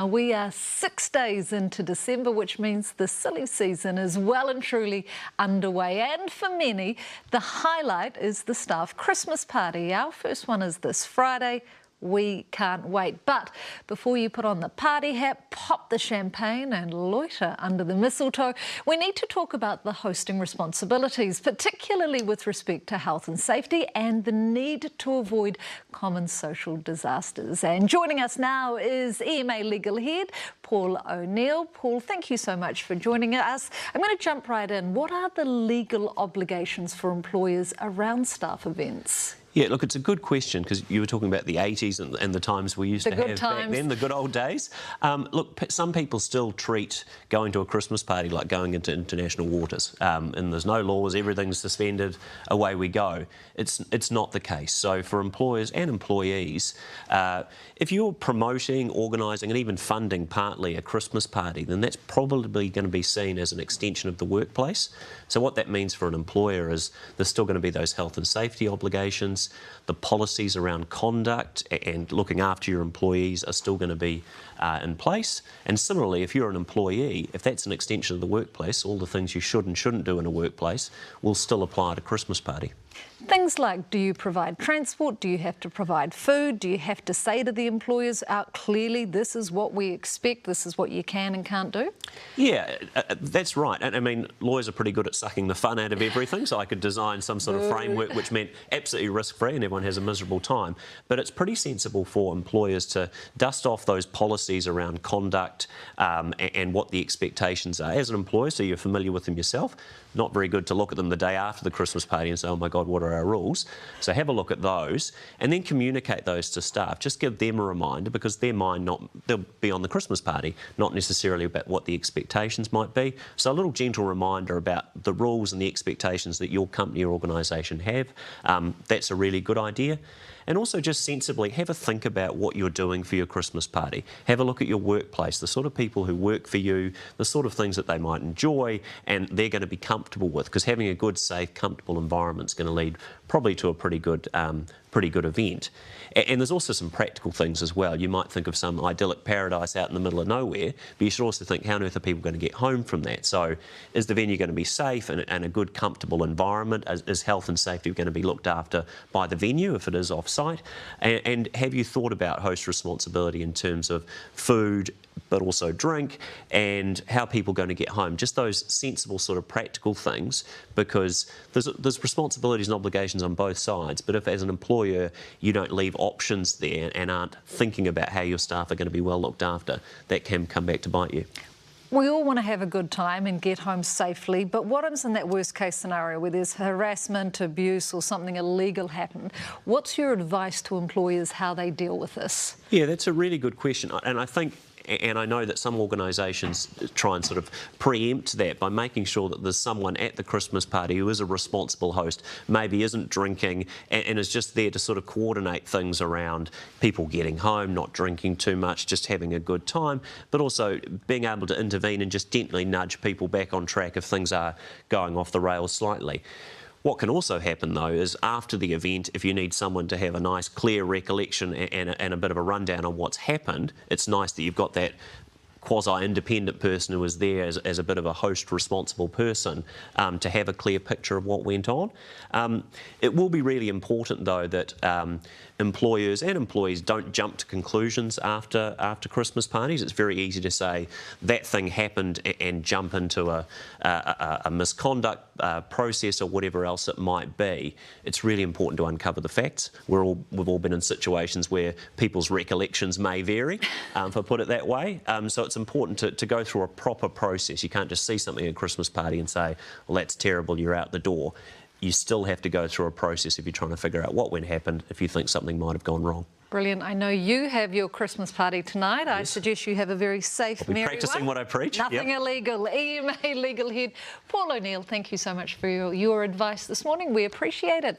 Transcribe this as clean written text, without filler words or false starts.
We are 6 days into December, which means the silly season is well and truly underway. And for many, the highlight is the staff Christmas party. Our first one is this Friday. We can't wait. But before you put on the party hat, pop the champagne and loiter under the mistletoe, we need to talk about the hosting responsibilities, particularly with respect to health and safety and the need to avoid common social disasters. And joining us now is EMA Legal Head, Paul O'Neill. Paul, thank you so much for joining us. I'm going to jump right in. What are the legal obligations for employers around staff events? Yeah, look, it's a good question because you were talking about the 80s and the times we used to have back then, the good old days. Look, some people still treat going to a Christmas party like going into international waters, and there's no laws, everything's suspended, away we go. It's not the case. So for employers and employees, if you're promoting, organising and even funding partly a Christmas party, then that's probably going to be seen as an extension of the workplace. So what that means for an employer is there's still going to be those health and safety obligations. The policies around conduct and looking after your employees are still going to be in place. And similarly, if you're an employee, if that's an extension of the workplace, all the things you should and shouldn't do in a workplace will still apply at a Christmas party. Things like, do you provide transport? Do you have to provide food? Do you have to say to the employers out clearly, this is what we expect, this is what you can and can't do? Yeah, that's right. And I mean, lawyers are pretty good at sucking the fun out of everything, so I could design some sort of framework which meant absolutely risk-free and everyone has a miserable time. But it's pretty sensible for employers to dust off those policies around conduct and what the expectations are. As an employer, so you're familiar with them yourself, not very good to look at them the day after the Christmas party and say, oh my God, what are our rules? So have a look at those and then communicate those to staff. Just give them a reminder because their mind they'll be on the Christmas party, not necessarily about what the expectations might be. So a little gentle reminder about the rules and the expectations that your company or organisation have. That's a really good idea. And also just sensibly have a think about what you're doing for your Christmas party. Have a look at your workplace, the sort of people who work for you, the sort of things that they might enjoy and they're going to be comfortable with, because having a good, safe, comfortable environment is going to lead probably to a pretty good event. And there's also some practical things as well. You might think of some idyllic paradise out in the middle of nowhere, but you should also think, how on earth are people going to get home from that? So is the venue going to be safe and a good, comfortable environment? Is health and safety going to be looked after by the venue if it is off-site? And have you thought about host responsibility in terms of food, but also drink, and how people are going to get home? Just those sensible sort of practical things, because there's responsibilities and obligations on both sides, but if as an employer you don't leave options there and aren't thinking about how your staff are going to be well looked after, that can come back to bite you. We all want to have a good time and get home safely, but what happens in that worst case scenario where there's harassment, abuse or something illegal happened? What's your advice to employers how they deal with this? Yeah, that's a really good question, and I think and I know that some organisations try and sort of preempt that by making sure that there's someone at the Christmas party who is a responsible host, maybe isn't drinking and is just there to sort of coordinate things around people getting home, not drinking too much, just having a good time, but also being able to intervene and just gently nudge people back on track if things are going off the rails slightly. What can also happen, though, is after the event, if you need someone to have a nice, clear recollection and a bit of a rundown on what's happened, it's nice that you've got that quasi-independent person who was there as a bit of a host responsible person to have a clear picture of what went on. It will be really important though that employers and employees don't jump to conclusions after Christmas parties. It's very easy to say that thing happened and jump into a misconduct process or whatever else it might be. It's really important to uncover the facts. We've all been in situations where people's recollections may vary, if I put it that way. So it's important to go through a proper process. You can't just see something at a Christmas party and say, well, that's terrible, you're out the door. You still have to go through a process if you're trying to figure out what went happen, if you think something might have gone wrong. Brilliant. I know you have your Christmas party tonight. Yes. I suggest you have a very safe, merry one. Practising what I preach. Nothing illegal. EMA Legal Head Paul O'Neill, thank you so much for your advice this morning. We appreciate it.